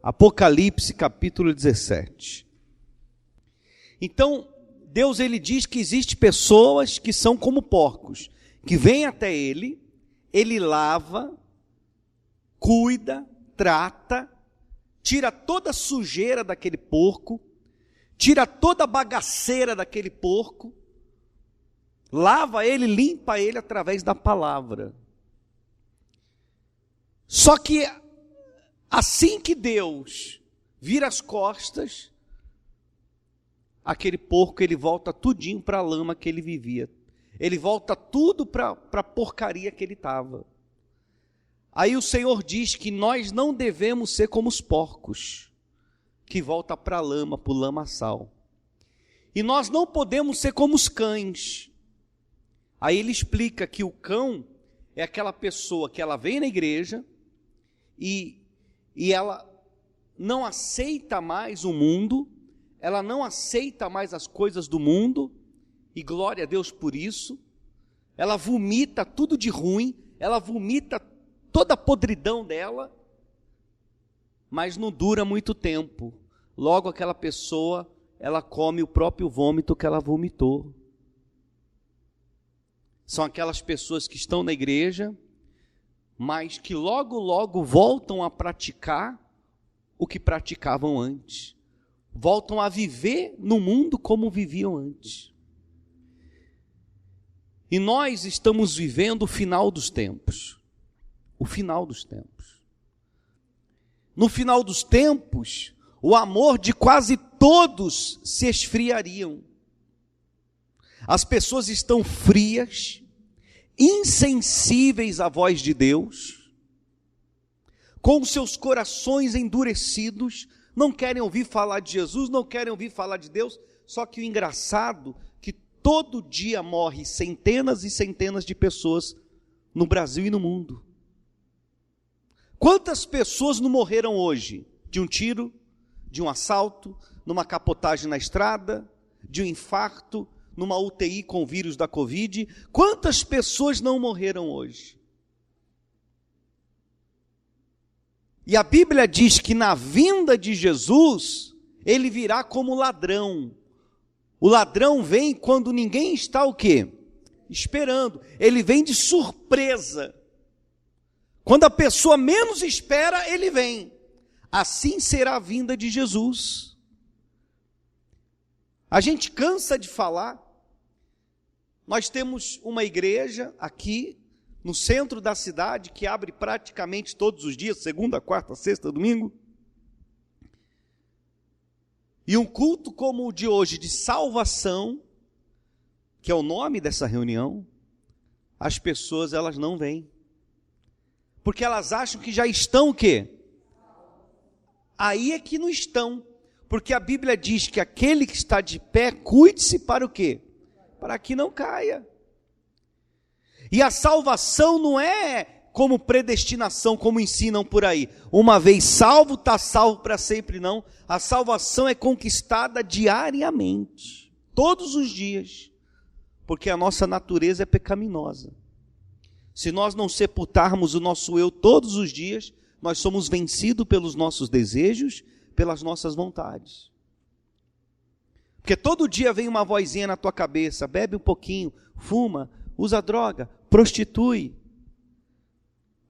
Apocalipse capítulo 17. Então, Deus ele diz que existem pessoas que são como porcos, que vêm até ele lava, cuida, trata, tira toda a sujeira daquele porco, tira toda a bagaceira daquele porco, lava ele, limpa ele através da palavra. Só que assim que Deus vira as costas, aquele porco ele volta tudinho para a lama que ele vivia. Ele volta tudo para a porcaria que ele estava. Aí o Senhor diz que nós não devemos ser como os porcos, que volta para a lama, para o lamaçal. E nós não podemos ser como os cães. Aí ele explica que o cão é aquela pessoa que ela vem na igreja e ela não aceita mais o mundo, ela não aceita mais as coisas do mundo, e glória a Deus por isso. Ela vomita tudo de ruim, ela vomita toda a podridão dela, mas não dura muito tempo. Logo aquela pessoa, ela come o próprio vômito que ela vomitou. São aquelas pessoas que estão na igreja, mas que logo voltam a praticar o que praticavam antes. Voltam a viver no mundo como viviam antes. E nós estamos vivendo o final dos tempos. O final dos tempos. No final dos tempos, o amor de quase todos se esfriariam. As pessoas estão frias, insensíveis à voz de Deus, com seus corações endurecidos, não querem ouvir falar de Jesus, não querem ouvir falar de Deus. Só que o engraçado é que todo dia morre centenas e centenas de pessoas no Brasil e no mundo. Quantas pessoas não morreram hoje? De um tiro, de um assalto, numa capotagem na estrada, de um infarto, numa UTI com o vírus da Covid. Quantas pessoas não morreram hoje? E a Bíblia diz que na vinda de Jesus, ele virá como ladrão. O ladrão vem quando ninguém está o quê? Esperando. Ele vem de surpresa. Quando a pessoa menos espera, ele vem. Assim será a vinda de Jesus. A gente cansa de falar. Nós temos uma igreja aqui no centro da cidade que abre praticamente todos os dias, segunda, quarta, sexta, domingo. E um culto como o de hoje, de salvação, que é o nome dessa reunião, as pessoas elas não vêm. Porque elas acham que já estão o quê? Aí é que não estão. Porque a Bíblia diz que aquele que está de pé, cuide-se para o quê? Para que não caia. E a salvação não é como predestinação, como ensinam por aí. Uma vez salvo, está salvo para sempre, não. A salvação é conquistada diariamente, todos os dias, porque a nossa natureza é pecaminosa. Se nós não sepultarmos o nosso eu todos os dias, nós somos vencidos pelos nossos desejos, pelas nossas vontades. Porque todo dia vem uma vozinha na tua cabeça, bebe um pouquinho, fuma, usa droga, prostitui,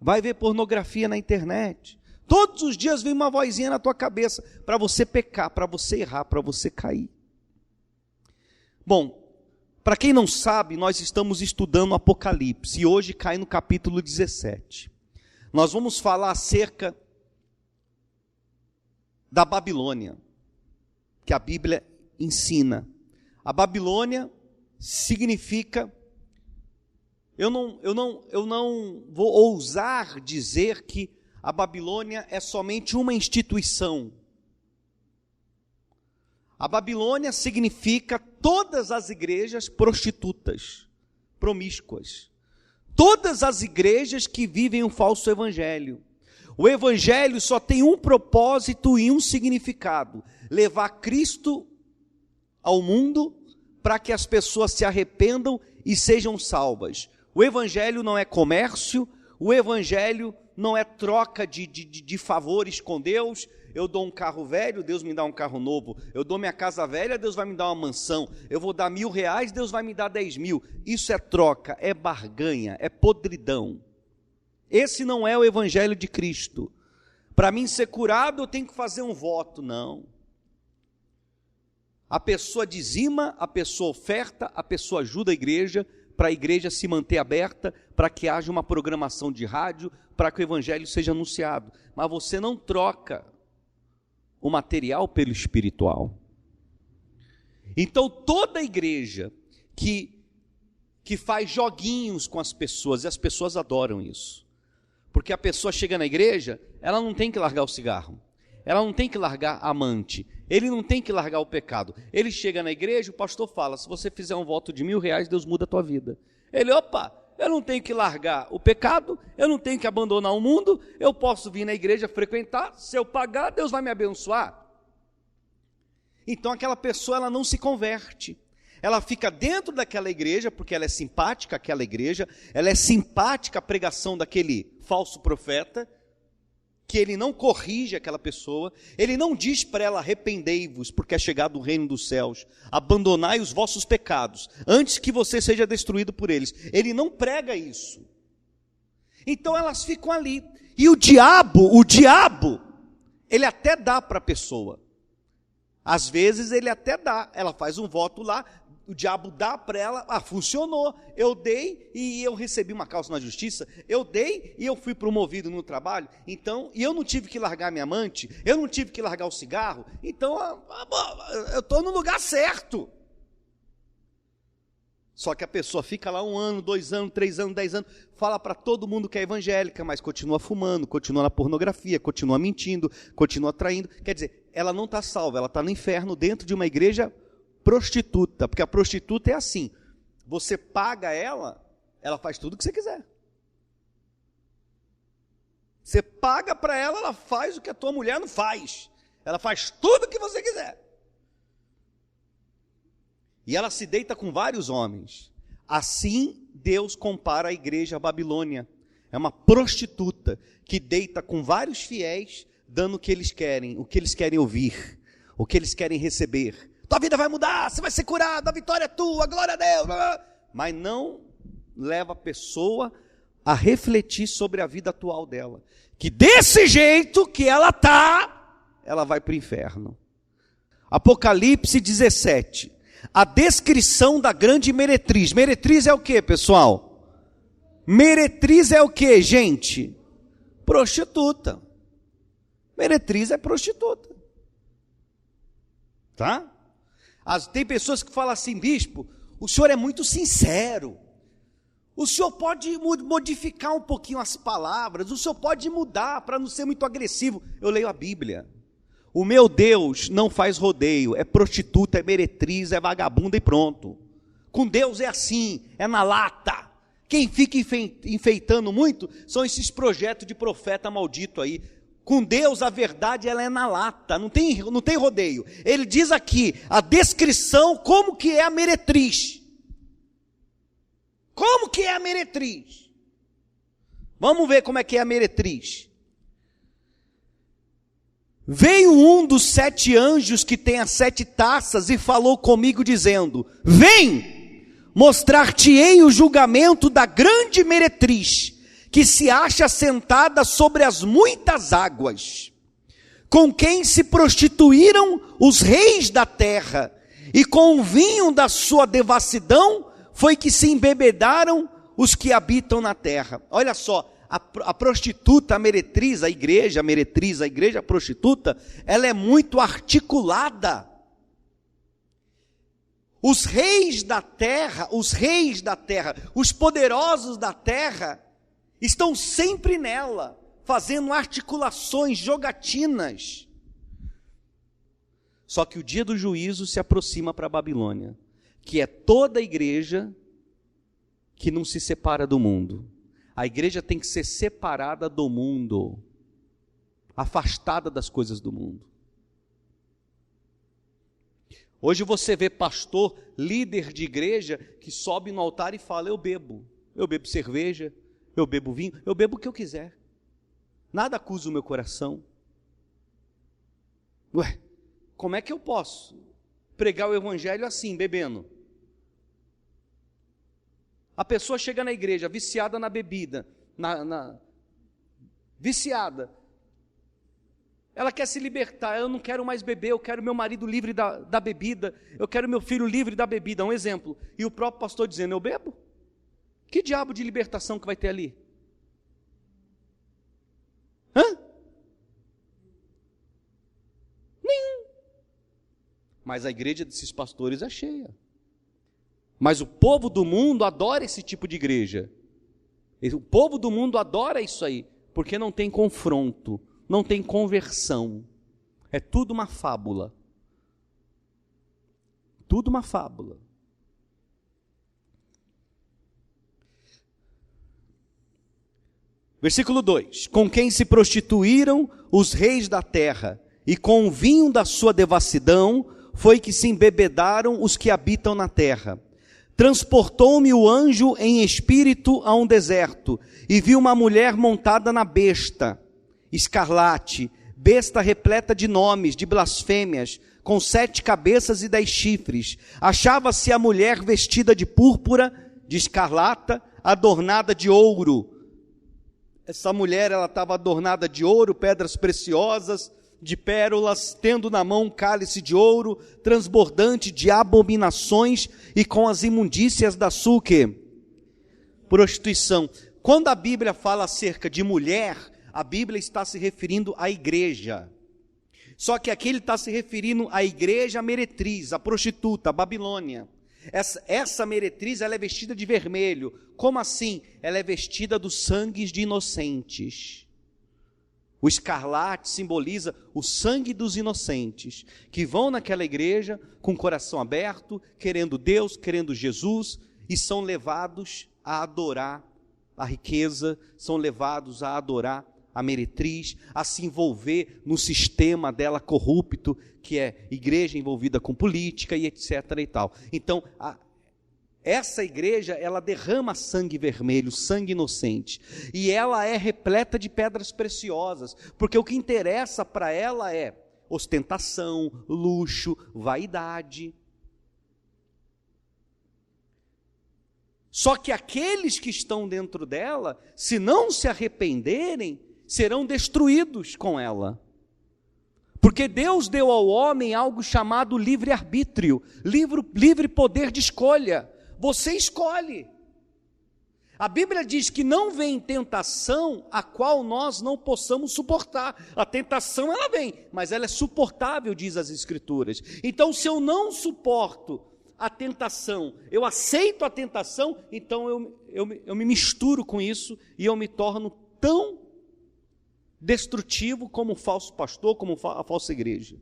vai ver pornografia na internet. Todos os dias vem uma vozinha na tua cabeça para você pecar, para você errar, para você cair. Bom, para quem não sabe, nós estamos estudando Apocalipse e hoje cai no capítulo 17. Nós vamos falar acerca da Babilônia, que a Bíblia ensina. A Babilônia significa, eu não vou ousar dizer que a Babilônia é somente uma instituição. A Babilônia significa todas as igrejas prostitutas, promíscuas. Todas as igrejas que vivem um falso evangelho. O evangelho só tem um propósito e um significado: levar Cristo ao mundo para que as pessoas se arrependam e sejam salvas. O evangelho não é comércio, O evangelho não é troca de favores com Deus. Eu dou um carro velho, Deus me dá um carro novo. Eu dou minha casa velha, Deus vai me dar uma mansão. Eu vou dar R$1.000, Deus vai me dar 10.000. Isso é troca, é barganha, é podridão. Esse não é o evangelho de Cristo. Para mim ser curado, eu tenho que fazer um voto. Não. A pessoa dizima, a pessoa oferta, a pessoa ajuda a igreja, para a igreja se manter aberta, para que haja uma programação de rádio, para que o evangelho seja anunciado. Mas você não troca o material pelo espiritual. Então toda igreja que faz joguinhos com as pessoas, e as pessoas adoram isso, porque a pessoa chega na igreja, ela não tem que largar o cigarro, ela não tem que largar a amante, ele não tem que largar o pecado. Ele chega na igreja, o pastor fala: se você fizer um voto de R$1.000, Deus muda a tua vida. Ele, opa, eu não tenho que largar o pecado, eu não tenho que abandonar o mundo, eu posso vir na igreja frequentar, se eu pagar, Deus vai me abençoar. Então aquela pessoa, ela não se converte, ela fica dentro daquela igreja, porque ela é simpática àquela igreja, ela é simpática à pregação daquele falso profeta, que ele não corrige aquela pessoa, ele não diz para ela: arrependei-vos, porque é chegado o reino dos céus, abandonai os vossos pecados, antes que você seja destruído por eles. Ele não prega isso. Então elas ficam ali, e o diabo, ele até dá para a pessoa, às vezes ele até dá, ela faz um voto lá, o diabo dá para ela: funcionou, eu dei e eu recebi uma causa na justiça, eu dei e eu fui promovido no trabalho, então, e eu não tive que largar minha amante, eu não tive que largar o cigarro, então eu estou no lugar certo. Só que a pessoa fica lá 1 ano, 2 anos, 3 anos, 10 anos, fala para todo mundo que é evangélica, mas continua fumando, continua na pornografia, continua mentindo, continua traindo. Quer dizer, ela não está salva, ela está no inferno dentro de uma igreja prostituta, porque a prostituta é assim: você paga ela faz tudo o que você quiser. Você paga para ela faz o que a tua mulher não faz, ela faz tudo o que você quiser. E ela se deita com vários homens. Assim Deus compara a igreja à Babilônia. É uma prostituta que deita com vários fiéis, dando o que eles querem ouvir, o que eles querem receber. Tua vida vai mudar, você vai ser curado, a vitória é tua, glória a Deus. Mas não leva a pessoa a refletir sobre a vida atual dela, que desse jeito que ela está, ela vai para o inferno. Apocalipse 17, a descrição da grande meretriz. Meretriz é o que, pessoal? Meretriz é o que, gente? Prostituta. Meretriz é prostituta. Tá? Tem pessoas que falam assim: bispo, o senhor é muito sincero, o senhor pode modificar um pouquinho as palavras, o senhor pode mudar para não ser muito agressivo. Eu leio a Bíblia. O meu Deus não faz rodeio, é prostituta, é meretriz, é vagabunda e pronto. Com Deus é assim, é na lata. Quem fica enfeitando muito são esses projetos de profeta maldito aí. Com Deus a verdade, ela é na lata, não tem rodeio. Ele diz aqui a descrição, como que é a meretriz. Como que é a meretriz? Vamos ver como é que é a meretriz. Veio um dos 7 anjos que tem as 7 taças e falou comigo dizendo: vem, mostrar-te-ei o julgamento da grande meretriz, que se acha sentada sobre as muitas águas, com quem se prostituíram os reis da terra, e com o vinho da sua devassidão foi que se embebedaram os que habitam na terra. Olha só, a prostituta, a meretriz, a igreja prostituta, ela é muito articulada. Os reis da terra, os poderosos da terra, estão sempre nela, fazendo articulações, jogatinas. Só que o dia do juízo se aproxima para a Babilônia, que é toda a igreja que não se separa do mundo. A igreja tem que ser separada do mundo, afastada das coisas do mundo. Hoje você vê pastor, líder de igreja, que sobe no altar e fala: eu bebo cerveja, eu bebo vinho, eu bebo o que eu quiser. Nada acusa o meu coração. Ué, como é que eu posso pregar o evangelho assim, bebendo? A pessoa chega na igreja viciada na bebida, viciada. Ela quer se libertar, eu não quero mais beber, eu quero meu marido livre da bebida, eu quero meu filho livre da bebida, um exemplo. E o próprio pastor dizendo, eu bebo? Que diabo de libertação que vai ter ali? Nenhum. Mas a igreja desses pastores é cheia. Mas o povo do mundo adora esse tipo de igreja. O povo do mundo adora isso aí, porque não tem confronto, não tem conversão. É tudo uma fábula. Tudo uma fábula. Versículo 2: com quem se prostituíram os reis da terra, e com o vinho da sua devassidão foi que se embebedaram os que habitam na terra. Transportou-me o anjo em espírito a um deserto, e vi uma mulher montada na besta, escarlate, besta repleta de nomes, de blasfêmias, com 7 cabeças e 10 chifres. Achava-se a mulher vestida de púrpura, de escarlata, adornada de ouro. Essa mulher, ela estava adornada de ouro, pedras preciosas, de pérolas, tendo na mão um cálice de ouro, transbordante de abominações, e com as imundícias da sua, o quê? Prostituição. Quando a Bíblia fala acerca de mulher, a Bíblia está se referindo à igreja. Só que aqui ele está se referindo à igreja meretriz, à prostituta, à Babilônia. Essa meretriz, ela é vestida de vermelho. Como assim? Ela é vestida dos sangues de inocentes. O escarlate simboliza o sangue dos inocentes, que vão naquela igreja com o coração aberto, querendo Deus, querendo Jesus, e são levados a adorar a riqueza, são levados a adorar a meretriz, a se envolver no sistema dela corrupto, que é igreja envolvida com política e etc. e tal. Então, essa igreja, ela derrama sangue vermelho, sangue inocente, e ela é repleta de pedras preciosas, porque o que interessa para ela é ostentação, luxo, vaidade. Só que aqueles que estão dentro dela, se não se arrependerem, serão destruídos com ela. Porque Deus deu ao homem algo chamado livre-arbítrio, livre poder de escolha. Você escolhe. A Bíblia diz que não vem tentação a qual nós não possamos suportar. A tentação ela vem, mas ela é suportável, diz as Escrituras. Então, se eu não suporto a tentação, eu aceito a tentação, então eu me misturo com isso e eu me torno tão destrutivo como um falso pastor, como a falsa igreja.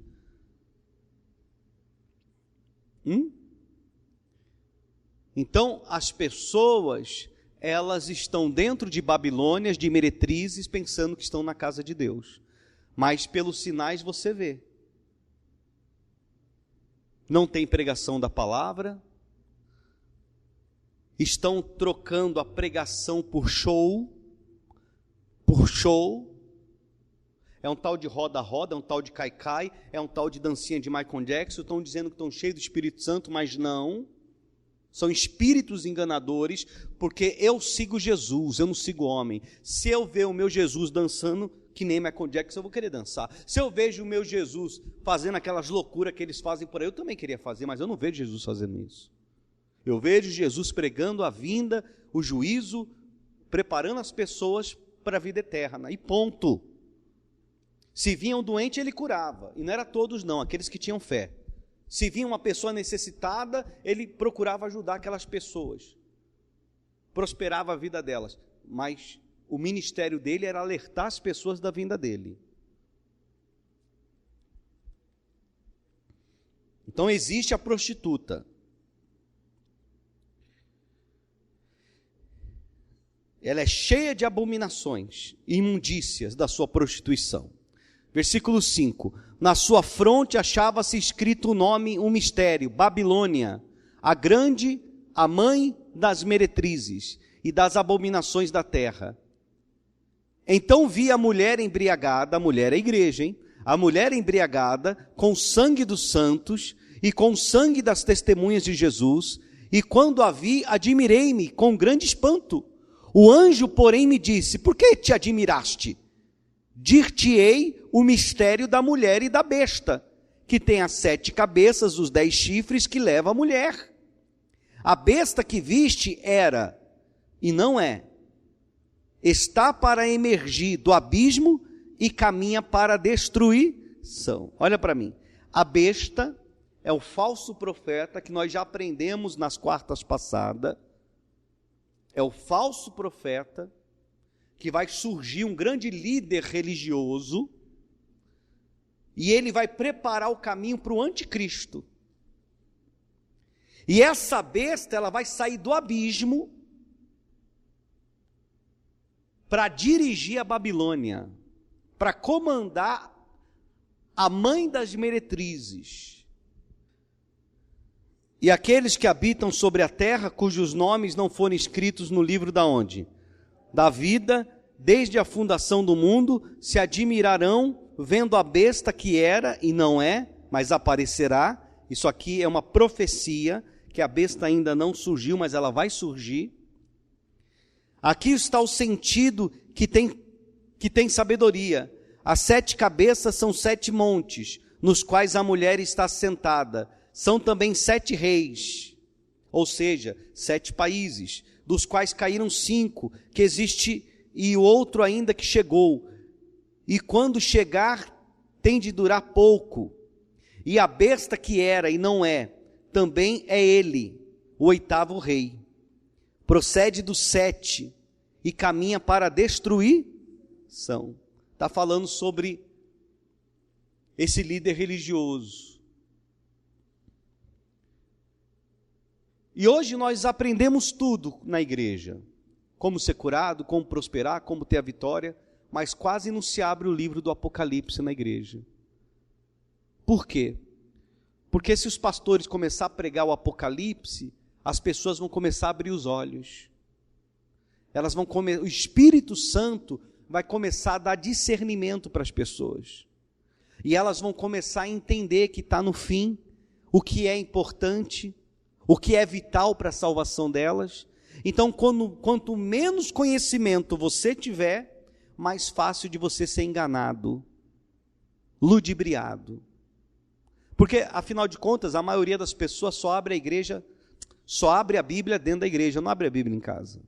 Então, as pessoas, elas estão dentro de Babilônias, de meretrizes, pensando que estão na casa de Deus. Mas pelos sinais você vê. Não tem pregação da palavra. Estão trocando a pregação por show. É um tal de roda-roda, é um tal de cai-cai, é um tal de dancinha de Michael Jackson. Estão dizendo que estão cheios do Espírito Santo, mas não. São espíritos enganadores, porque eu sigo Jesus, eu não sigo homem. Se eu ver o meu Jesus dançando, que nem Michael Jackson, eu vou querer dançar. Se eu vejo o meu Jesus fazendo aquelas loucuras que eles fazem por aí, eu também queria fazer, mas eu não vejo Jesus fazendo isso. Eu vejo Jesus pregando a vinda, o juízo, preparando as pessoas para a vida eterna, e ponto. Se vinha um doente, ele curava, e não era todos não, aqueles que tinham fé. Se vinha uma pessoa necessitada, ele procurava ajudar aquelas pessoas, prosperava a vida delas, mas o ministério dele era alertar as pessoas da vinda dele. Então existe a prostituta. Ela é cheia de abominações e imundícias da sua prostituição. Versículo 5: na sua fronte achava-se escrito o nome, um mistério, Babilônia, a grande, a mãe das meretrizes. e das abominações da terra. Então vi a mulher embriagada, a mulher é a igreja, hein? A mulher embriagada com o sangue dos santos e com o sangue das testemunhas de Jesus, e quando a vi, admirei-me com grande espanto. O anjo, porém, me disse: por que te admiraste? Dir-te-ei o mistério da mulher e da besta, que tem as 7 cabeças, os 10 chifres que leva a mulher. A besta que viste era, e não é, está para emergir do abismo e caminha para a destruição. Olha para mim, a besta é o falso profeta que nós já aprendemos nas quartas passadas. É o falso profeta que vai surgir, um grande líder religioso, e ele vai preparar o caminho para o anticristo. E essa besta, ela vai sair do abismo para dirigir a Babilônia, para comandar a mãe das meretrizes. E aqueles que habitam sobre a terra, cujos nomes não foram escritos no livro da onde? Da vida, desde a fundação do mundo, se admirarão vendo a besta que era e não é, mas aparecerá. Isso aqui é uma profecia, que a besta ainda não surgiu, mas ela vai surgir. Aqui está o sentido que tem sabedoria. As 7 cabeças são 7 montes, nos quais a mulher está sentada. São também 7 reis, ou seja, 7 países, dos quais caíram 5, que existe, e o outro ainda que chegou. E quando chegar, tem de durar pouco. E a besta que era e não é, também é ele, o 8º rei. Procede dos 7 e caminha para a destruição. Está falando sobre esse líder religioso. E hoje nós aprendemos tudo na igreja. Como ser curado, como prosperar, como ter a vitória, mas quase não se abre o livro do Apocalipse na igreja. Por quê? Porque se os pastores começarem a pregar o Apocalipse, as pessoas vão começar a abrir os olhos. O Espírito Santo vai começar a dar discernimento para as pessoas. E elas vão começar a entender que está no fim, o que é importante, o que é vital para a salvação delas. Então, quanto menos conhecimento você tiver, mais fácil de você ser enganado, ludibriado. Porque, afinal de contas, a maioria das pessoas só abre a Bíblia dentro da igreja, não abre a Bíblia em casa.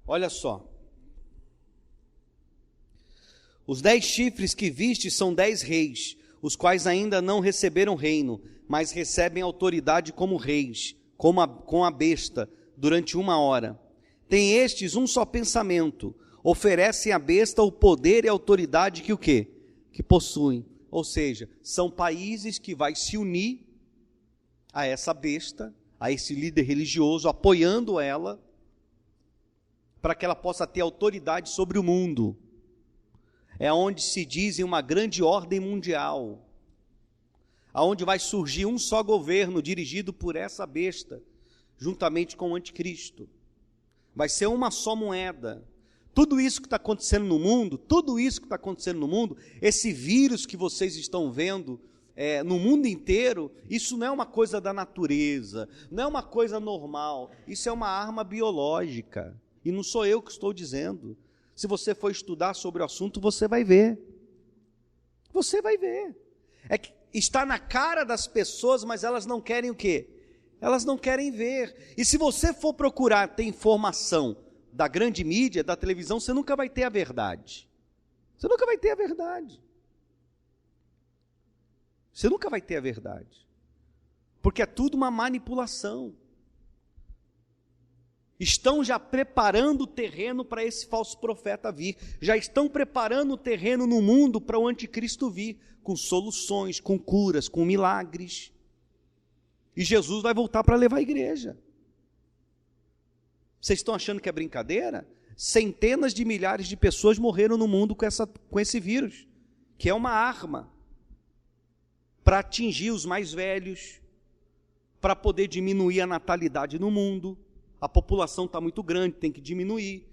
Olha só. Os 10 chifres que viste são 10 reis, os quais ainda não receberam reino, mas recebem autoridade como reis, com a besta, durante 1 hora. Tem estes um só pensamento, oferecem à besta o poder e a autoridade que o quê? Que possuem. Ou seja, são países que vai se unir a essa besta, a esse líder religioso, apoiando ela, para que ela possa ter autoridade sobre o mundo. É onde se diz em uma grande ordem mundial, aonde vai surgir um só governo dirigido por essa besta, juntamente com o anticristo. Vai ser uma só moeda. Tudo isso que está acontecendo no mundo, esse vírus que vocês estão vendo no mundo inteiro, isso não é uma coisa da natureza, não é uma coisa normal, isso é uma arma biológica, e não sou eu que estou dizendo. Se você for estudar sobre o assunto, você vai ver. Você vai ver. É que está na cara das pessoas, mas elas não querem o quê? Elas não querem ver. E se você for procurar ter informação da grande mídia, da televisão, você nunca vai ter a verdade. Você nunca vai ter a verdade. Você nunca vai ter a verdade. Porque é tudo uma manipulação. Estão já preparando o terreno para esse falso profeta vir. Já estão preparando o terreno no mundo para o anticristo vir, com soluções, com curas, com milagres. E Jesus vai voltar para levar a igreja. Vocês estão achando que é brincadeira? Centenas de milhares de pessoas morreram no mundo com esse vírus, que é uma arma. para atingir os mais velhos, para poder diminuir a natalidade no mundo. A população está muito grande, tem que diminuir,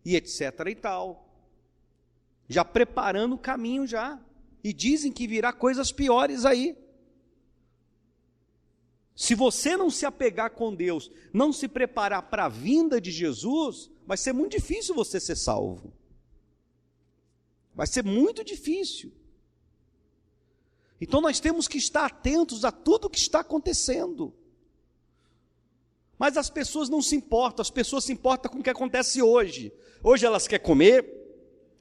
e etc. e tal. Já preparando o caminho já. E dizem que virá coisas piores aí. Se você não se apegar com Deus, não se preparar para a vinda de Jesus, vai ser muito difícil você ser salvo. Vai ser muito difícil. Então nós temos que estar atentos a tudo o que está acontecendo. Mas as pessoas não se importam, as pessoas se importam com o que acontece hoje. Hoje elas querem comer,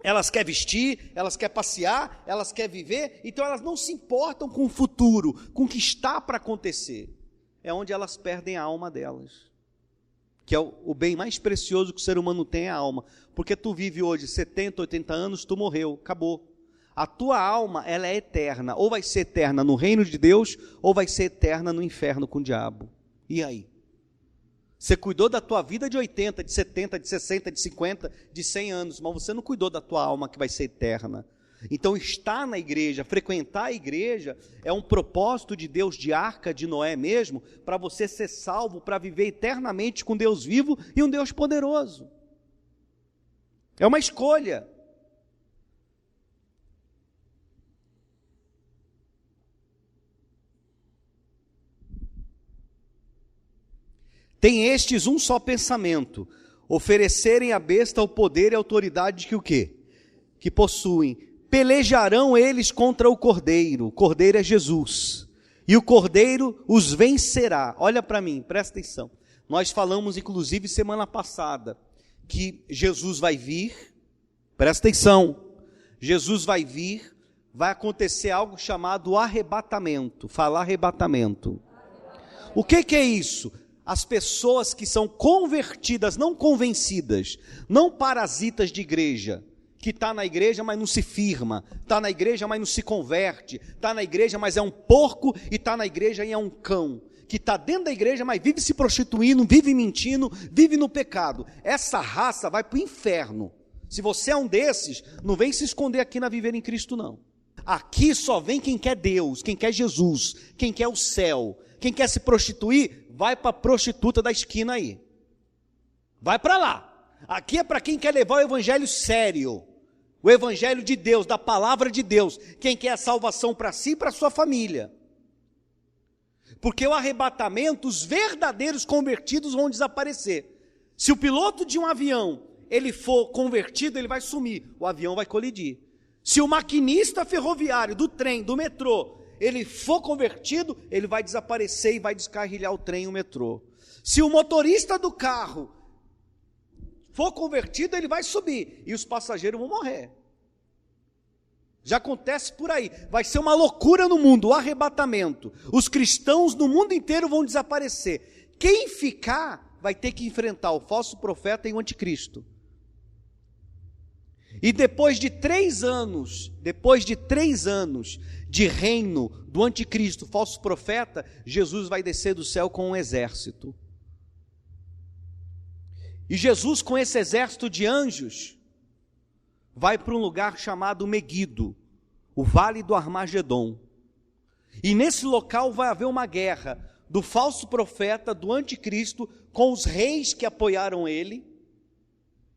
elas querem vestir, elas querem passear, elas querem viver, então elas não se importam com o futuro, com o que está para acontecer. É onde elas perdem a alma delas, que é o bem mais precioso que o ser humano tem, é a alma. Porque tu vive hoje 70, 80 anos, tu morreu, acabou. A tua alma, ela é eterna, ou vai ser eterna no reino de Deus, ou vai ser eterna no inferno com o diabo. E aí? Você cuidou da tua vida de 80, de 70, de 60, de 50, de 100 anos, mas você não cuidou da tua alma que vai ser eterna. Então estar na igreja, frequentar a igreja, é um propósito de Deus, de arca de Noé mesmo, para você ser salvo, para viver eternamente com Deus vivo e um Deus poderoso. É uma escolha. Tem estes um só pensamento, oferecerem à besta o poder e a autoridade que o quê? Que possuem. Pelejarão eles contra o cordeiro é Jesus, e o cordeiro os vencerá. Olha para mim, presta atenção. Nós falamos inclusive semana passada, que Jesus vai vir, presta atenção, Jesus vai vir, vai acontecer algo chamado arrebatamento. Fala arrebatamento. O que é isso? As pessoas que são convertidas, não convencidas, não parasitas de igreja, que está na igreja, mas não se firma, está na igreja, mas não se converte, está na igreja, mas é um porco, e está na igreja e é um cão, que está dentro da igreja, mas vive se prostituindo, vive mentindo, vive no pecado. Essa raça vai para o inferno. Se você é um desses, não vem se esconder aqui na Viver em Cristo, não. Aqui só vem quem quer Deus, quem quer Jesus, quem quer o céu. Quem quer se prostituir, vai para a prostituta da esquina aí. Vai para lá. Aqui é para quem quer levar o evangelho sério. O evangelho de Deus, da palavra de Deus. Quem quer a salvação para si e para sua família. Porque o arrebatamento, os verdadeiros convertidos vão desaparecer. Se o piloto de um avião, ele for convertido, ele vai sumir. O avião vai colidir. Se o maquinista ferroviário, do trem, do metrô, ele for convertido, ele vai desaparecer e vai descarrilhar o trem e o metrô. Se o motorista do carro for convertido, ele vai subir e os passageiros vão morrer. Já acontece por aí. Vai ser uma loucura no mundo, o arrebatamento. Os cristãos no mundo inteiro vão desaparecer. Quem ficar vai ter que enfrentar o falso profeta e o anticristo. E depois de 3 anos de reino do anticristo, falso profeta, Jesus vai descer do céu com um exército. E Jesus, com esse exército de anjos, vai para um lugar chamado Meguido, o Vale do Armagedon. E nesse local vai haver uma guerra do falso profeta, do anticristo, com os reis que apoiaram ele,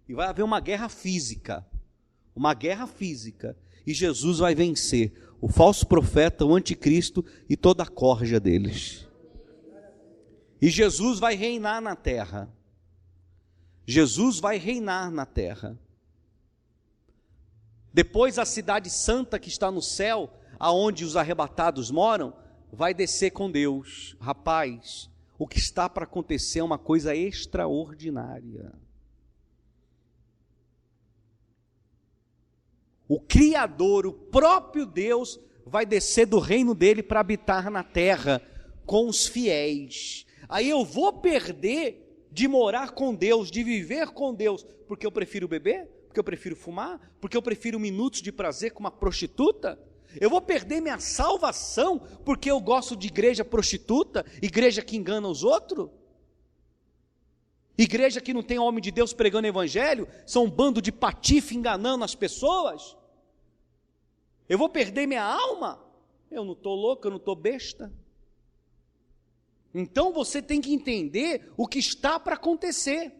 e vai haver uma guerra física. E Jesus vai vencer o falso profeta, o anticristo e toda a corja deles. E Jesus vai reinar na terra. Depois a cidade santa que está no céu, aonde os arrebatados moram, vai descer com Deus. Rapaz, o que está para acontecer é uma coisa extraordinária. O Criador, o próprio Deus, vai descer do reino dele para habitar na terra com os fiéis. Aí eu vou perder de morar com Deus, de viver com Deus, porque eu prefiro beber? Porque eu prefiro fumar? Porque eu prefiro minutos de prazer com uma prostituta? Eu vou perder minha salvação porque eu gosto de igreja prostituta, igreja que engana os outros? Igreja que não tem homem de Deus pregando evangelho, são um bando de patife enganando as pessoas? Eu vou perder minha alma Eu não estou louco, eu não estou besta. Então você tem que entender o que está para acontecer.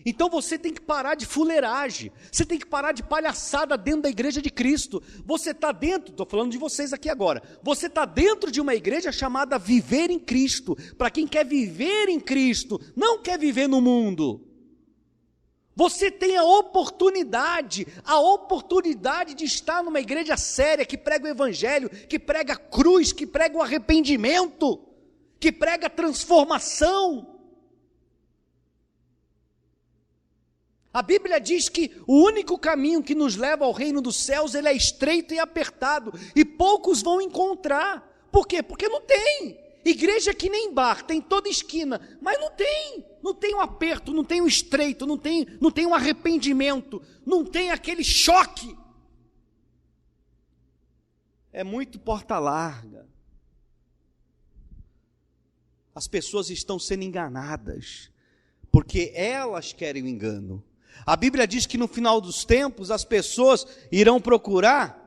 Então você tem que parar de fuleiragem, você tem que parar de palhaçada dentro da igreja de Cristo. Você está dentro, estou falando de vocês aqui agora, você está dentro de uma igreja chamada Viver em Cristo, para quem quer viver em Cristo, não quer viver no mundo. Você tem a oportunidade de estar numa igreja séria, que prega o evangelho, que prega a cruz, que prega o arrependimento, que prega a transformação. A Bíblia diz que o único caminho que nos leva ao reino dos céus, ele é estreito e apertado, e poucos vão encontrar. Por quê? Porque não tem. Igreja que nem bar, tem toda esquina, mas não tem um aperto, não tem um estreito, não tem um arrependimento, não tem aquele choque. É muito porta larga. As pessoas estão sendo enganadas, porque elas querem o engano. A Bíblia diz que no final dos tempos as pessoas irão procurar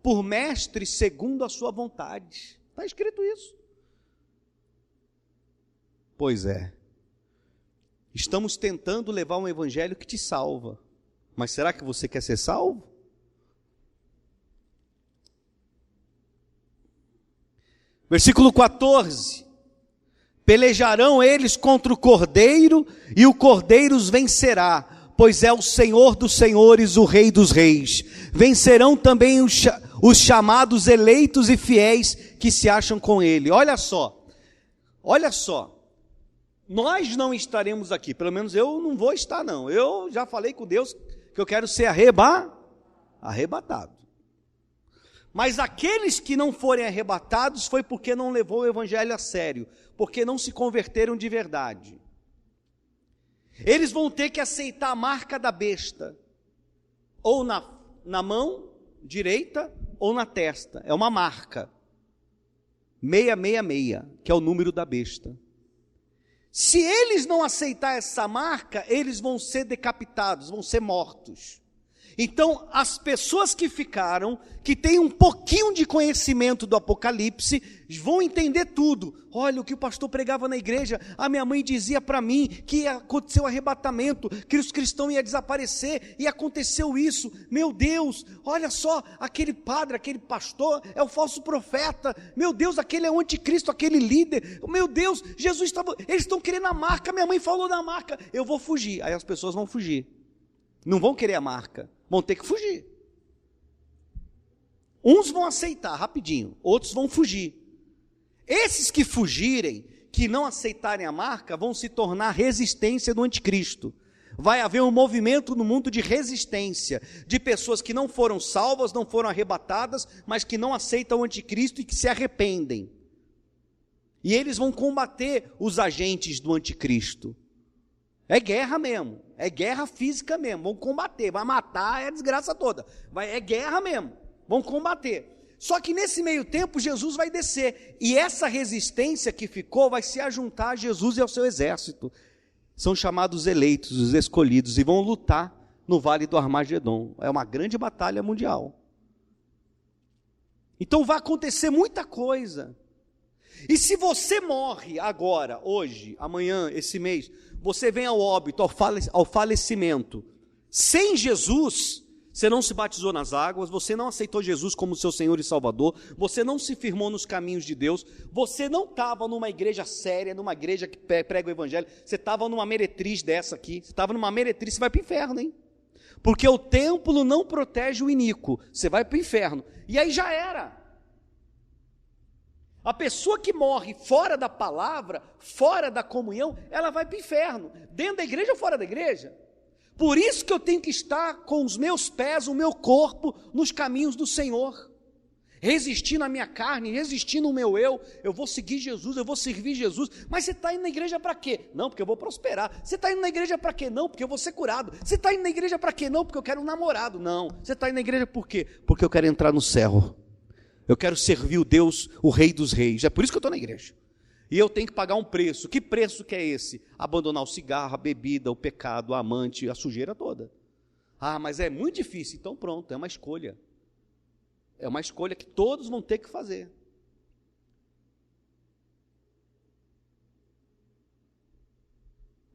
por mestres segundo a sua vontade. Está escrito isso. Pois é. Estamos tentando levar um evangelho que te salva. Mas será que você quer ser salvo? Versículo 14. Pelejarão eles contra o Cordeiro, e o Cordeiro os vencerá, pois é o Senhor dos senhores, o Rei dos reis. Vencerão também os chamados eleitos e fiéis que se acham com ele. Olha só, nós não estaremos aqui, pelo menos eu não vou estar não, eu já falei com Deus que eu quero ser arrebatado. Mas aqueles que não forem arrebatados foi porque não levou o evangelho a sério, porque não se converteram de verdade. Eles vão ter que aceitar a marca da besta, ou na mão direita, ou na testa. É uma marca, 666, que é o número da besta. Se eles não aceitar essa marca, eles vão ser decapitados, vão ser mortos. Então, as pessoas que ficaram, que têm um pouquinho de conhecimento do Apocalipse, vão entender tudo. Olha o que o pastor pregava na igreja, a minha mãe dizia para mim que ia acontecer o arrebatamento, que os cristãos iam desaparecer, e aconteceu isso. Meu Deus, olha só, aquele padre, aquele pastor é o falso profeta. Meu Deus, aquele é o anticristo, aquele líder. Meu Deus, eles estão querendo a marca, minha mãe falou da marca, eu vou fugir. Aí as pessoas vão fugir, não vão querer a marca, vão ter que fugir. Uns vão aceitar rapidinho, outros vão fugir. Esses que fugirem, que não aceitarem a marca, vão se tornar resistência do anticristo. Vai haver um movimento no mundo de resistência, de pessoas que não foram salvas, não foram arrebatadas, mas que não aceitam o anticristo e que se arrependem. E eles vão combater os agentes do anticristo. É guerra mesmo, é guerra física mesmo, vão combater, vai matar, é a desgraça toda, é guerra mesmo, vão combater. Só que nesse meio tempo Jesus vai descer, e essa resistência que ficou vai se ajuntar a Jesus e ao seu exército. São chamados eleitos, os escolhidos, e vão lutar no Vale do Armagedon. É uma grande batalha mundial. Então vai acontecer muita coisa. E se você morre agora, hoje, amanhã, esse mês, você vem ao óbito, ao falecimento, sem Jesus, você não se batizou nas águas, você não aceitou Jesus como seu Senhor e Salvador, você não se firmou nos caminhos de Deus, você não estava numa igreja séria, numa igreja que prega o evangelho, você estava numa meretriz dessa aqui, você estava numa meretriz, você vai para o inferno, hein? Porque o templo não protege o iníquo, você vai para o inferno, e aí já era. A pessoa que morre fora da palavra, fora da comunhão, ela vai para o inferno, dentro da igreja ou fora da igreja. Por isso que eu tenho que estar com os meus pés, o meu corpo, nos caminhos do Senhor, resistir na minha carne, resistir no meu eu vou seguir Jesus, eu vou servir Jesus. Mas você está indo na igreja para quê? Não, porque eu vou prosperar. Você está indo na igreja para quê? Não, porque eu vou ser curado. Você está indo na igreja para quê? Não, porque eu quero um namorado. Não, você está indo na igreja por quê? Porque eu quero entrar no céu, eu quero servir o Deus, o Rei dos reis. É por isso que eu estou na igreja. E eu tenho que pagar um preço. Que preço que é esse? Abandonar o cigarro, a bebida, o pecado, o amante, a sujeira toda. Ah, mas é muito difícil. Então pronto, é uma escolha. É uma escolha que todos vão ter que fazer.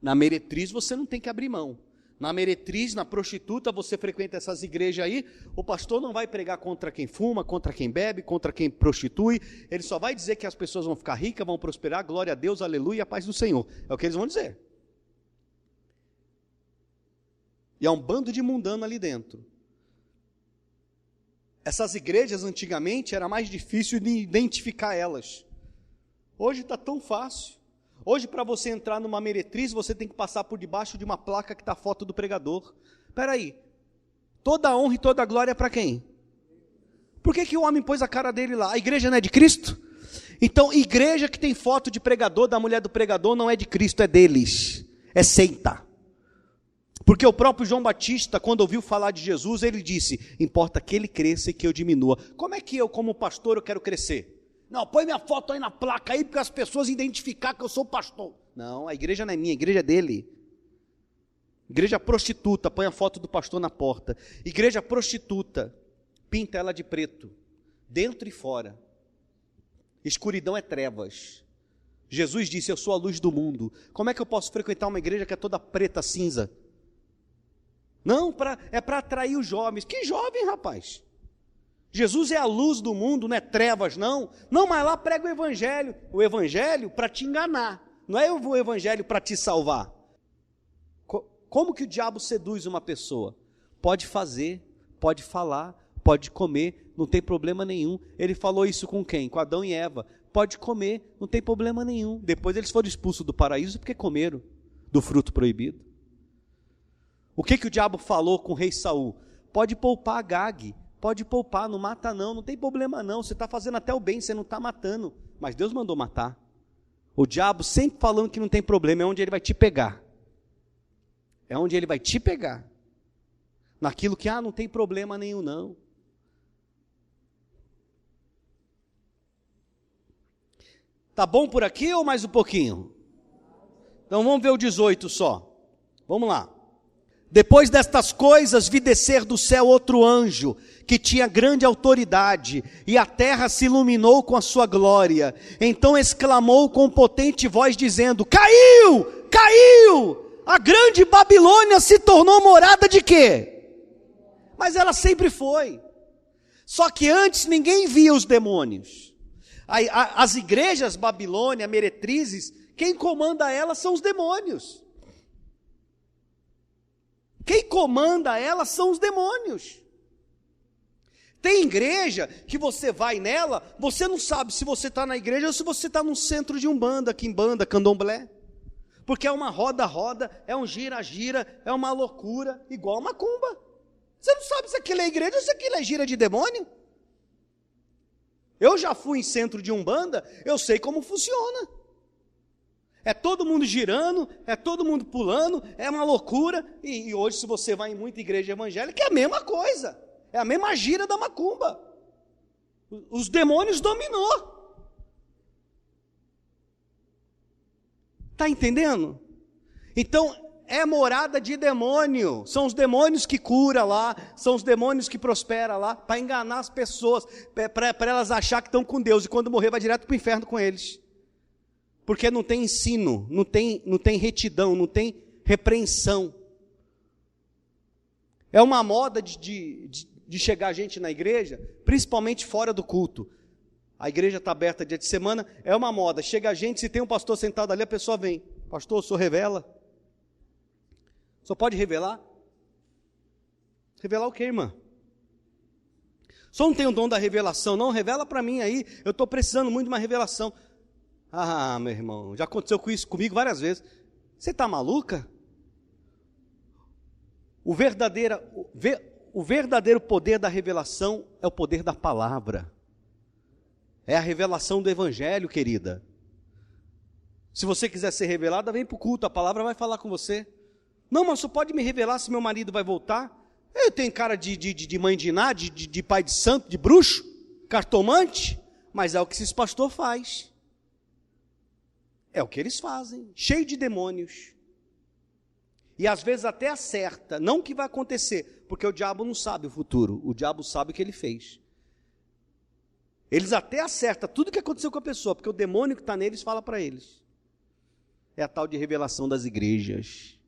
Na meretriz você não tem que abrir mão. Na meretriz, na prostituta, você frequenta essas igrejas aí, o pastor não vai pregar contra quem fuma, contra quem bebe, contra quem prostitui, ele só vai dizer que as pessoas vão ficar ricas, vão prosperar, glória a Deus, aleluia, a paz do Senhor. É o que eles vão dizer. E há um bando de mundano ali dentro. Essas igrejas antigamente era mais difícil de identificar elas. Hoje está tão fácil. Hoje, para você entrar numa meretriz, você tem que passar por debaixo de uma placa que está a foto do pregador. Espera aí, toda a honra e toda a glória é para quem? Por que o homem pôs a cara dele lá? A igreja não é de Cristo? Então, igreja que tem foto de pregador, da mulher do pregador, não é de Cristo, é deles. É seita. Porque o próprio João Batista, quando ouviu falar de Jesus, ele disse, importa que ele cresça e que eu diminua. Como é que eu, como pastor, eu quero crescer? Não, põe minha foto aí na placa aí, para as pessoas identificar que eu sou pastor. Não, a igreja não é minha, a igreja é dele. Igreja prostituta, põe a foto do pastor na porta. Igreja prostituta, pinta ela de preto, dentro e fora. Escuridão é trevas. Jesus disse, eu sou a luz do mundo. Como é que eu posso frequentar uma igreja que é toda preta, cinza? Não, é para atrair os jovens. Que jovem, rapaz? Jesus é a luz do mundo, não é trevas, não. Não, mas lá prega o evangelho. O evangelho para te enganar. Não é o evangelho para te salvar. Como que o diabo seduz uma pessoa? Pode fazer, pode falar, pode comer, não tem problema nenhum. Ele falou isso com quem? Com Adão e Eva. Pode comer, não tem problema nenhum. Depois eles foram expulsos do paraíso porque comeram do fruto proibido. O que o diabo falou com o rei Saul? Pode poupar Agag. Pode poupar, não mata não tem problema não, você está fazendo até o bem, você não está matando, mas Deus mandou matar. O diabo sempre falando que não tem problema, é onde ele vai te pegar. É onde ele vai te pegar. Naquilo que, não tem problema nenhum não. Tá bom por aqui ou mais um pouquinho? Então vamos ver o 18 só. Vamos lá. Depois destas coisas, vi descer do céu outro anjo, que tinha grande autoridade, e a terra se iluminou com a sua glória. Então exclamou com potente voz, dizendo, caiu, caiu, a grande Babilônia se tornou morada de quê? Mas ela sempre foi. Só que antes ninguém via os demônios. As igrejas Babilônia, meretrizes, quem comanda elas são os demônios. Quem comanda ela são os demônios. Tem igreja que você vai nela, você não sabe se você está na igreja ou se você está num centro de umbanda, quimbanda, candomblé. Porque é uma roda-roda, é um gira-gira, é uma loucura, igual macumba. Você não sabe se aquilo é igreja ou se aquilo é gira de demônio. Eu já fui em centro de umbanda, eu sei como funciona. É todo mundo girando, é todo mundo pulando, é uma loucura. E hoje, se você vai em muita igreja evangélica, é a mesma coisa. É a mesma gira da macumba. Os demônios dominou. Está entendendo? Então, é morada de demônio. São os demônios que cura lá, são os demônios que prospera lá, para enganar as pessoas, para elas achar que estão com Deus, e quando morrer vai direto para o inferno com eles. Porque não tem ensino, não tem retidão, não tem repreensão. É uma moda de chegar gente na igreja, principalmente fora do culto. A igreja está aberta dia de semana, é uma moda. Chega gente, se tem um pastor sentado ali, a pessoa vem. Pastor, o senhor revela? Só pode revelar? Revelar o quê, irmã? Só não tem o dom da revelação, não? Revela para mim aí, eu estou precisando muito de uma revelação. Meu irmão, já aconteceu com isso comigo várias vezes. Você está maluca? O verdadeiro poder da revelação é o poder da palavra. É a revelação do evangelho, querida. Se você quiser ser revelada, vem para o culto, a palavra vai falar com você. Não, mas só pode me revelar se meu marido vai voltar? Eu tenho cara de mãe de Iná, de pai de santo, de bruxo, cartomante, mas é o que esses pastores fazem. É o que eles fazem, cheio de demônios. E às vezes até acerta, não o que vai acontecer, porque o diabo não sabe o futuro, o diabo sabe o que ele fez. Eles até acertam tudo que aconteceu com a pessoa, porque o demônio que está neles fala para eles. É a tal de revelação das igrejas.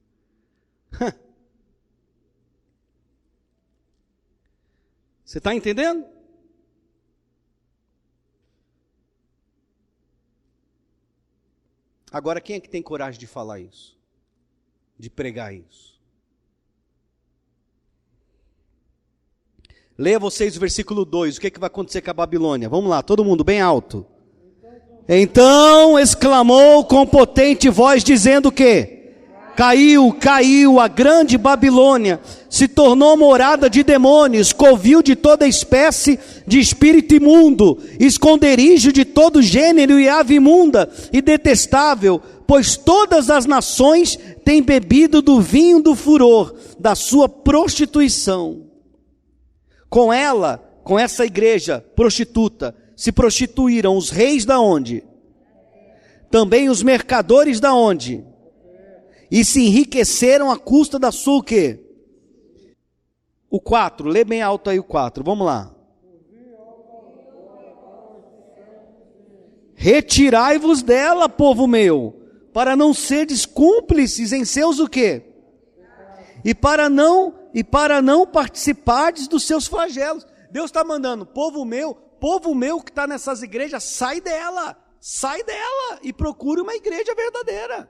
Você está entendendo? Agora, quem é que tem coragem de falar isso? De pregar isso? Leia vocês o versículo 2, o que vai acontecer com a Babilônia? Vamos lá, todo mundo bem alto. Então exclamou com potente voz, dizendo o quê? Caiu, caiu, a grande Babilônia se tornou morada de demônios, covil de toda espécie de espírito imundo, esconderijo de todo gênero e ave imunda e detestável, pois todas as nações têm bebido do vinho do furor, da sua prostituição. Com ela, com essa igreja prostituta, se prostituíram os reis da onde? Também os mercadores da onde? E se enriqueceram à custa da sua o quê? O 4, lê bem alto aí o 4, vamos lá. Retirai-vos dela, povo meu, para não seres cúmplices em seus o quê? E para não participardes dos seus flagelos. Deus está mandando, povo meu que está nessas igrejas, sai dela e procure uma igreja verdadeira.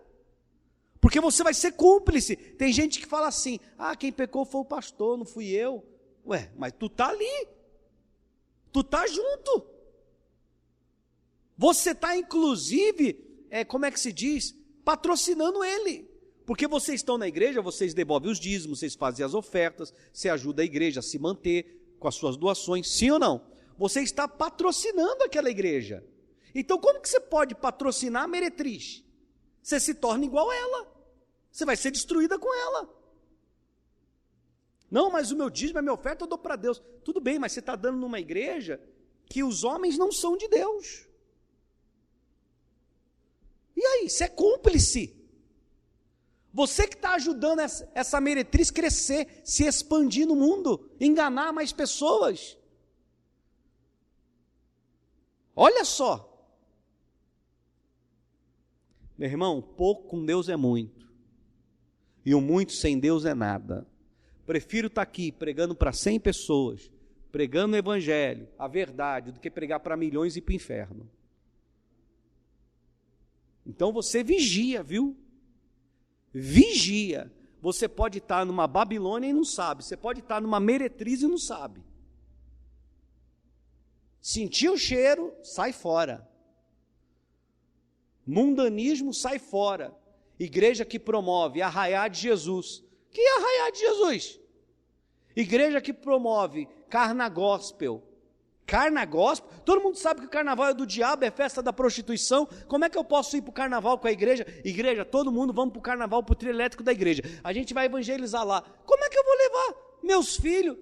Porque você vai ser cúmplice. Tem gente que fala assim, quem pecou foi o pastor, não fui eu. Ué, mas tu está ali, tu está junto. Você está inclusive, como é que se diz? Patrocinando ele. Porque vocês estão na igreja, vocês devolvem os dízimos, vocês fazem as ofertas, você ajuda a igreja a se manter com as suas doações, sim ou não? Você está patrocinando aquela igreja. Então como que você pode patrocinar a meretriz? Você se torna igual a ela. Você vai ser destruída com ela. Não, mas o meu dízimo, a minha oferta eu dou para Deus. Tudo bem, mas você está dando numa igreja que os homens não são de Deus. E aí, você é cúmplice. Você que está ajudando essa meretriz crescer, se expandir no mundo, enganar mais pessoas. Olha só. Meu irmão, pouco com Deus é muito. E o muito sem Deus é nada. Prefiro estar aqui pregando para 100 pessoas, pregando o evangelho, a verdade, do que pregar para milhões e ir para o inferno. Então você vigia, viu? Vigia. Você pode estar numa Babilônia e não sabe. Você pode estar numa meretriz e não sabe. Sentiu o cheiro, sai fora. Mundanismo, sai fora. Igreja que promove arraiá de Jesus. Que é arraiá de Jesus? Igreja que promove carna gospel. Carna gospel? Todo mundo sabe que o carnaval é do diabo, é festa da prostituição. Como é que eu posso ir para o carnaval com a igreja? Igreja, todo mundo, vamos para o carnaval, para o trio elétrico da igreja. A gente vai evangelizar lá. Como é que eu vou levar meus filhos,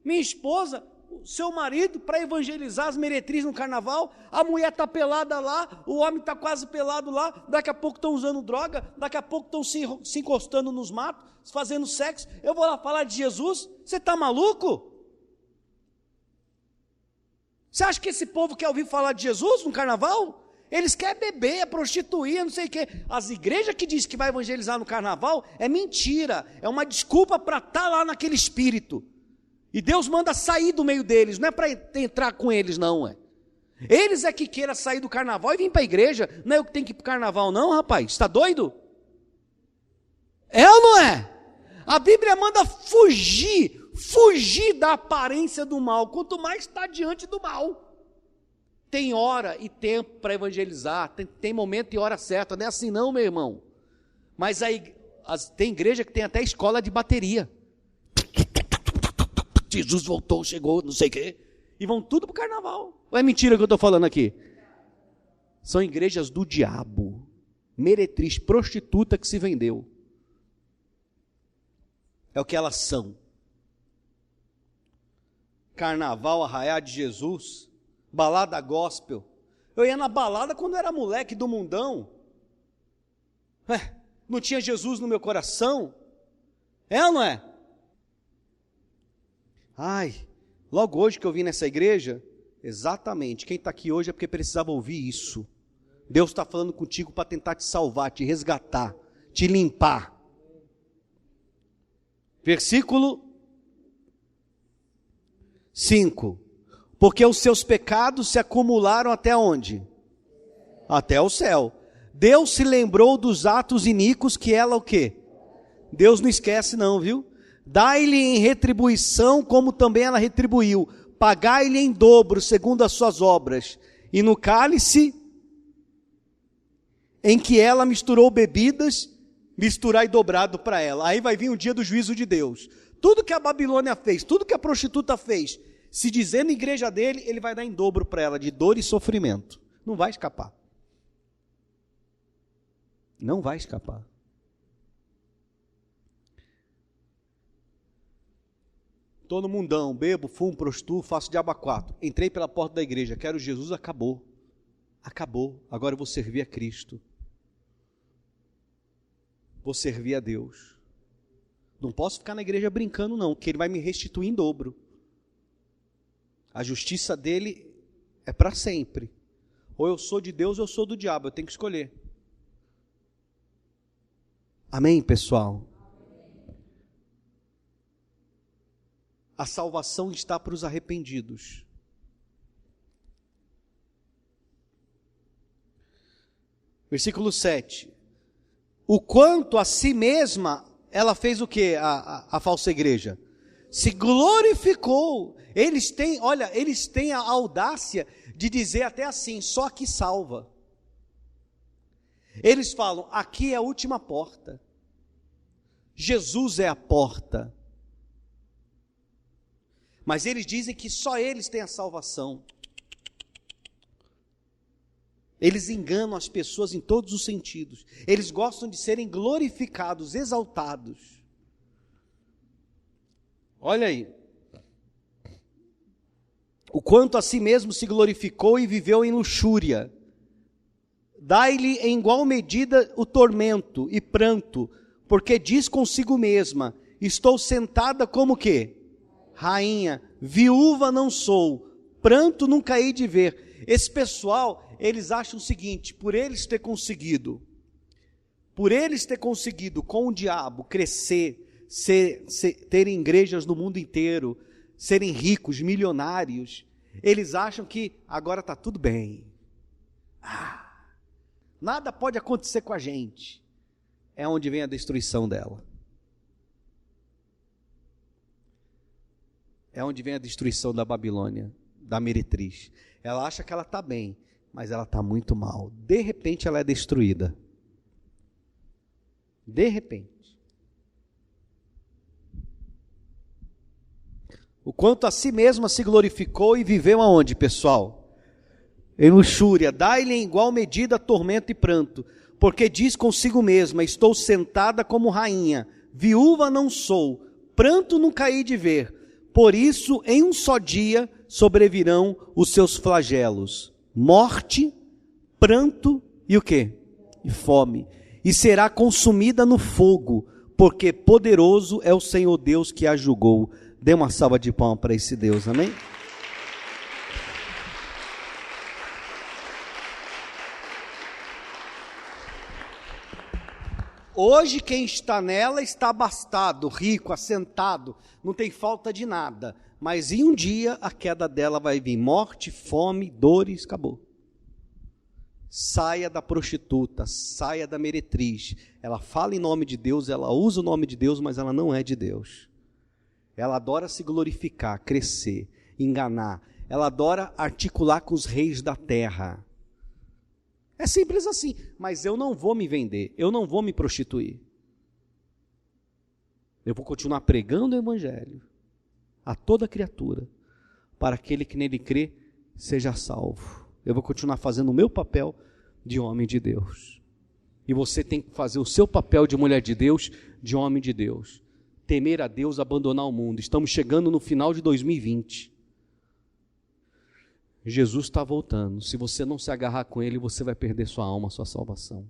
minha esposa, seu marido para evangelizar as meretrizes no carnaval? A mulher está pelada lá, o homem está quase pelado lá, daqui a pouco estão usando droga, daqui a pouco estão se encostando nos matos, fazendo sexo. Eu vou lá falar de Jesus? Você está maluco? Você acha que esse povo quer ouvir falar de Jesus no carnaval? Eles querem beber, prostituir, não sei o quê. As igrejas que dizem que vai evangelizar no carnaval é mentira, é uma desculpa para estar lá naquele espírito. E Deus manda sair do meio deles, não é para entrar com eles não, é. Eles é que queiram sair do carnaval e vir para a igreja, não é eu que tenho que ir para o carnaval não, rapaz, está doido? É ou não é? A Bíblia manda fugir da aparência do mal, quanto mais está diante do mal. Tem hora e tempo para evangelizar, tem momento e hora certa, não é assim não, meu irmão. Mas aí, tem igreja que tem até escola de bateria. Jesus voltou, chegou, não sei o quê. E vão tudo para o carnaval. Ou é mentira que eu estou falando aqui? São igrejas do diabo. Meretriz, prostituta que se vendeu. É o que elas são. Carnaval, arraiá de Jesus, balada gospel. Eu ia na balada quando eu era moleque do mundão. Não tinha Jesus no meu coração? É ou não é? Logo hoje que eu vim nessa igreja, Exatamente. Quem está aqui hoje é porque precisava ouvir isso. Deus está falando contigo para tentar te salvar, te resgatar, te limpar. Versículo 5. Porque os seus pecados se acumularam até onde? Até o céu. Deus se lembrou dos atos iníquos que ela o quê? Deus não esquece não, viu? Dai-lhe em retribuição como também ela retribuiu. Pagai-lhe em dobro segundo as suas obras. E no cálice em que ela misturou bebidas, misturai dobrado para ela. Aí vai vir o dia do juízo de Deus. Tudo que a Babilônia fez, tudo que a prostituta fez, se dizendo igreja dele, ele vai dar em dobro para ela, de dor e sofrimento. Não vai escapar. Não vai escapar. Estou no mundão, bebo, fumo, prostituo, faço diabo a quatro. Entrei pela porta da igreja, quero Jesus, acabou. Acabou, agora eu vou servir a Cristo. Vou servir a Deus. Não posso ficar na igreja brincando não, que Ele vai me restituir em dobro. A justiça dele é para sempre. Ou eu sou de Deus ou eu sou do diabo, eu tenho que escolher. Amém, pessoal? A salvação está para os arrependidos. Versículo 7. O quanto a si mesma, ela fez o que? A falsa igreja? Se glorificou. Eles têm a audácia de dizer até assim, só que salva. Eles falam, aqui é a última porta. Jesus é a porta. Mas eles dizem que só eles têm a salvação. Eles enganam as pessoas em todos os sentidos. Eles gostam de serem glorificados, exaltados. Olha aí. O quanto a si mesmo se glorificou e viveu em luxúria. Dai-lhe em igual medida o tormento e pranto, porque diz consigo mesma, estou sentada como que? Rainha, viúva não sou, pranto nunca hei de ver. Esse pessoal, eles acham o seguinte, por eles ter conseguido com o diabo crescer, terem igrejas no mundo inteiro, serem ricos, milionários, eles acham que agora está tudo bem. Nada pode acontecer com a gente. É onde vem a destruição dela. É onde vem a destruição da Babilônia, da meretriz. Ela acha que ela está bem, mas ela está muito mal. De repente ela é destruída. De repente. O quanto a si mesma se glorificou e viveu aonde, pessoal? Em luxúria, dai-lhe em igual medida tormento e pranto, porque diz consigo mesma, estou sentada como rainha, viúva não sou, pranto nunca hei de ver, por isso em um só dia sobrevirão os seus flagelos, morte, pranto e o quê? E fome, e será consumida no fogo, porque poderoso é o Senhor Deus que a julgou. Dê uma salva de palmas para esse Deus, amém? Hoje quem está nela está abastado, rico, assentado, não tem falta de nada. Mas em um dia a queda dela vai vir morte, fome, dores, acabou. Saia da prostituta, saia da meretriz. Ela fala em nome de Deus, ela usa o nome de Deus, mas ela não é de Deus. Ela adora se glorificar, crescer, enganar. Ela adora articular com os reis da terra. É simples assim, mas eu não vou me vender, eu não vou me prostituir. Eu vou continuar pregando o evangelho a toda criatura, para aquele que nele crê seja salvo. Eu vou continuar fazendo o meu papel de homem de Deus. E você tem que fazer o seu papel de mulher de Deus, de homem de Deus. Temer a Deus, abandonar o mundo. Estamos chegando no final de 2020. Jesus está voltando. Se você não se agarrar com Ele, você vai perder sua alma, sua salvação.